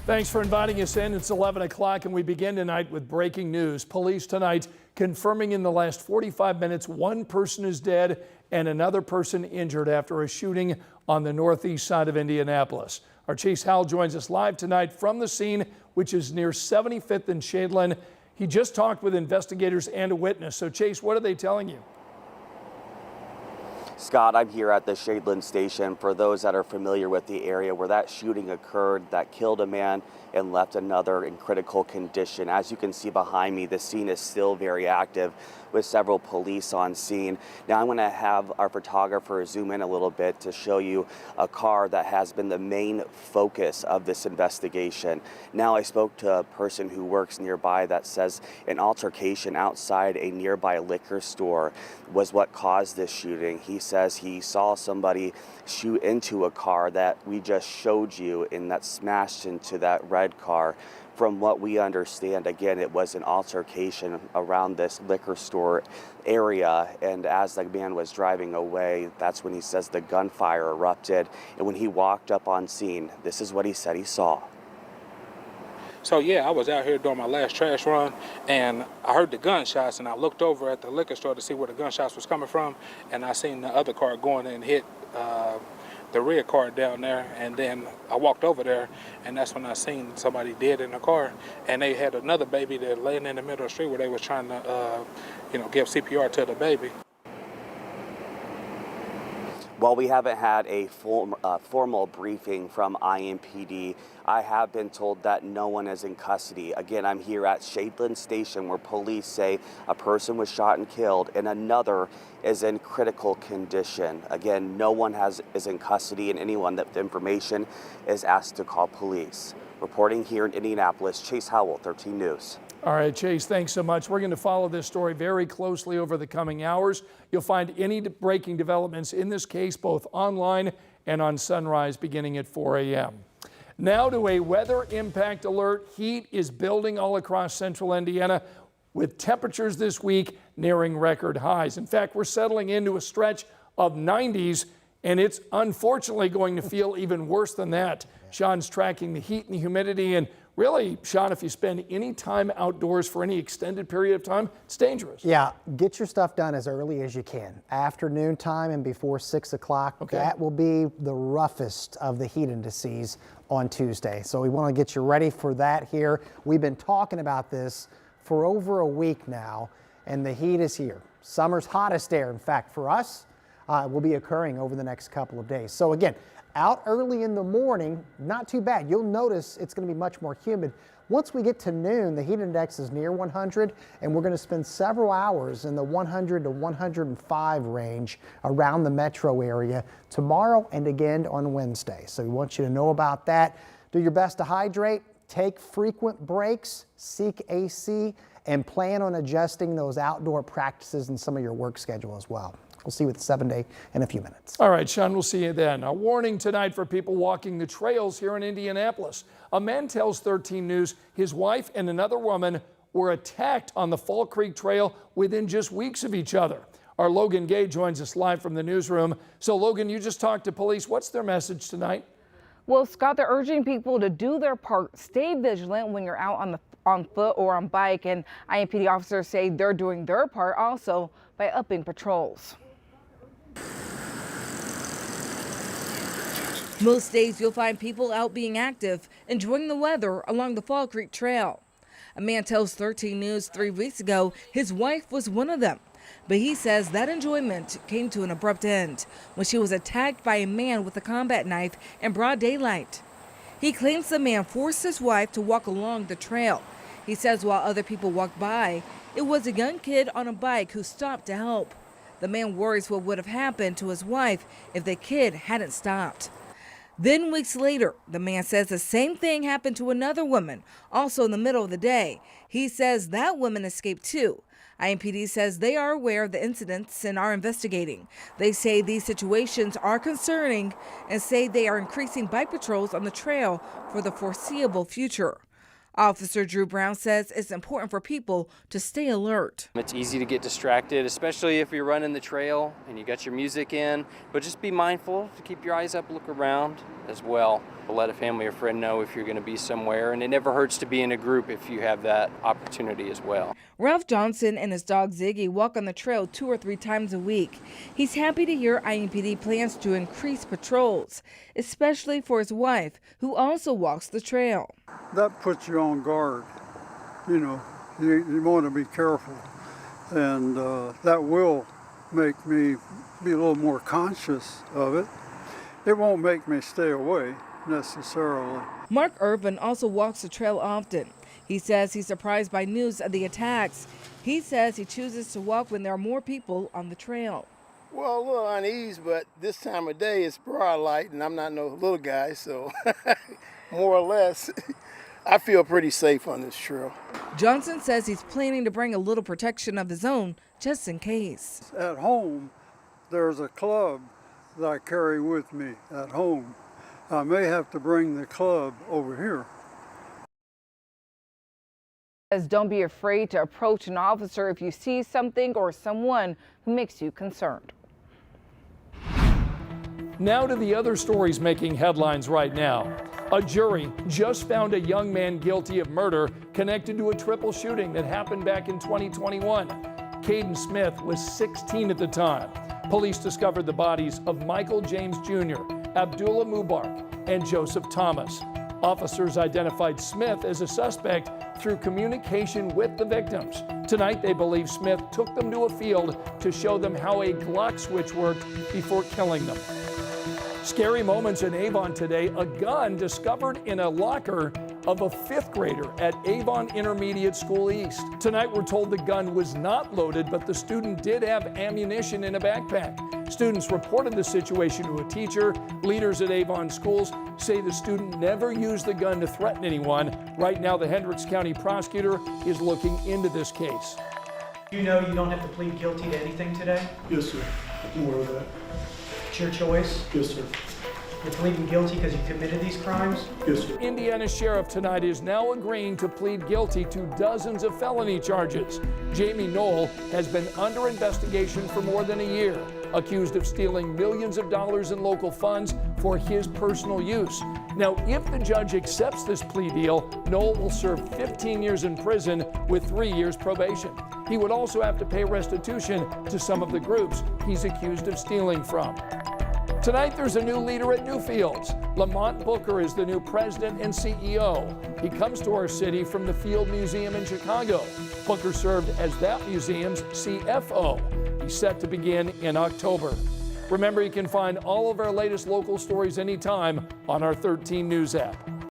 Thanks for inviting us in. It's 11 o'clock and we begin tonight with breaking news. Police tonight confirming in the last 45 minutes one person is dead and another person injured after a shooting on the northeast side of Indianapolis. Our Chase Howell joins us live tonight from the scene, which is near 75th and Shadeland. He just talked with investigators and a witness. So Chase, what are they telling you? Scott, I'm here at the Shadeland station. For those that are familiar with the area where that shooting occurred that killed a man and left another in critical condition. As you can see behind me, the scene is still very active with several police on scene. Now I'm going to have our photographer zoom in a little bit to show you a car that has been the main focus of this investigation. Now I spoke to a person who works nearby that says an altercation outside a nearby liquor store was what caused this shooting. He says he saw somebody shoot into a car that we just showed you and that smashed into that red car. From what we understand, again, it was an altercation around this liquor store area, and as the man was driving away, that's when he says the gunfire erupted, and when he walked up on scene, this is what he said he saw. So yeah, I was out here doing my last trash run and I heard the gunshots and I looked over at the liquor store to see where the gunshots was coming from, and I seen the other car going and hit the rear car down there, and then I walked over there and that's when I seen somebody dead in the car, and they had another baby that laying in the middle of the street where they was trying to give CPR to the baby. While we haven't had a formal briefing from IMPD, I have been told that no one is in custody. Again, I'm here at Shadeland Station where police say a person was shot and killed and another is in critical condition. Again, no one is in custody, and anyone that the information is asked to call police. Reporting here in Indianapolis, Chase Howell, 13 News. All right, Chase, thanks so much. We're going to follow this story very closely over the coming hours. You'll find any breaking developments in this case both online and on Sunrise beginning at 4 a.m. Now to a weather impact alert. Heat is building all across central Indiana with temperatures this week nearing record highs. In fact, we're settling into a stretch of 90s, and it's unfortunately going to feel even worse than that. Sean's tracking the heat and the humidity, and really, Sean, if you spend any time outdoors for any extended period of time, it's dangerous. Yeah, get your stuff done as early as you can. Afternoon time and before 6 o'clock, okay. That will be the roughest of the heat indices on Tuesday. So we want to get you ready for that here. We've been talking about this for over a week now, and the heat is here. Summer's hottest air, in fact, for us, will be occurring over the next couple of days. So again, out early in the morning, not too bad. You'll notice it's going to be much more humid. Once we get to noon, the heat index is near 100, and we're going to spend several hours in the 100 to 105 range around the metro area tomorrow and again on Wednesday. So we want you to know about that. Do your best to hydrate, take frequent breaks, seek AC, and plan on adjusting those outdoor practices in some of your work schedule as well. We'll see you with the 7-day in a few minutes. All right, Sean, we'll see you then. A warning tonight for people walking the trails here in Indianapolis. A man tells 13 News his wife and another woman were attacked on the Fall Creek Trail within just weeks of each other. Our Logan Gay joins us live from the newsroom. So, Logan, you just talked to police. What's their message tonight? Well, Scott, they're urging people to do their part. Stay vigilant when you're out on foot or on bike, and IMPD officers say they're doing their part also by upping patrols. Most days you'll find people out being active, enjoying the weather along the Fall Creek Trail. A man tells 13 News 3 weeks ago his wife was one of them, but he says that enjoyment came to an abrupt end when she was attacked by a man with a combat knife in broad daylight. He claims the man forced his wife to walk along the trail. He says while other people walked by, it was a young kid on a bike who stopped to help. The man worries what would have happened to his wife if the kid hadn't stopped. Then weeks later, the man says the same thing happened to another woman, also in the middle of the day. He says that woman escaped too. IMPD says they are aware of the incidents and are investigating. They say these situations are concerning and say they are increasing bike patrols on the trail for the foreseeable future. Officer Drew Brown says it's important for people to stay alert. It's easy to get distracted, especially if you're running the trail and you got your music in, but just be mindful to keep your eyes up, look around as well. Let a family or friend know if you're going to be somewhere, and it never hurts to be in a group if you have that opportunity as well. Ralph Johnson and his dog Ziggy walk on the trail 2 or 3 times a week. He's happy to hear IMPD plans to increase patrols, especially for his wife, who also walks the trail. That puts you on guard. You know, you want to be careful, and that will make me be a little more conscious of it. It won't make me stay away necessarily. Mark Irvin also walks the trail often. He says he's surprised by news of the attacks. He says he chooses to walk when there are more people on the trail. Well, a little uneasy, but this time of day it's broad light, and I'm not no little guy, so more or less, I feel pretty safe on this trail. Johnson says he's planning to bring a little protection of his own just in case. At home, there's a club that I carry with me at home. I may have to bring the club over here. Don't be afraid to approach an officer if you see something or someone who makes you concerned. Now to the other stories making headlines right now. A jury just found a young man guilty of murder connected to a triple shooting that happened back in 2021. Caden Smith was 16 at the time. Police discovered the bodies of Michael James Jr., Abdullah Mubarak, and Joseph Thomas. Officers identified Smith as a suspect through communication with the victims. Tonight, they believe Smith took them to a field to show them how a Glock switch worked before killing them. Scary moments in Avon today. A gun discovered in a locker of a 5th grader at Avon Intermediate School East. Tonight, we're told the gun was not loaded, but the student did have ammunition in a backpack. Students reported the situation to a teacher. Leaders at Avon schools say the student never used the gun to threaten anyone. Right now, the Hendricks County prosecutor is looking into this case. You know you don't have to plead guilty to anything today? Yes, sir. I'm aware of that. It's your choice. Yes, sir. You're pleading guilty because you committed these crimes? Yes, sir. Indiana Sheriff tonight is now agreeing to plead guilty to dozens of felony charges. Jamie Knoll has been under investigation for more than a year, accused of stealing millions of dollars in local funds for his personal use. Now, if the judge accepts this plea deal, Knoll will serve 15 years in prison with 3 years probation. He would also have to pay restitution to some of the groups he's accused of stealing from. Tonight, there's a new leader at Newfields. Lamont Booker is the new president and CEO. He comes to our city from the Field Museum in Chicago. Booker served as that museum's CFO. He's set to begin in October. Remember, you can find all of our latest local stories anytime on our 13 News app.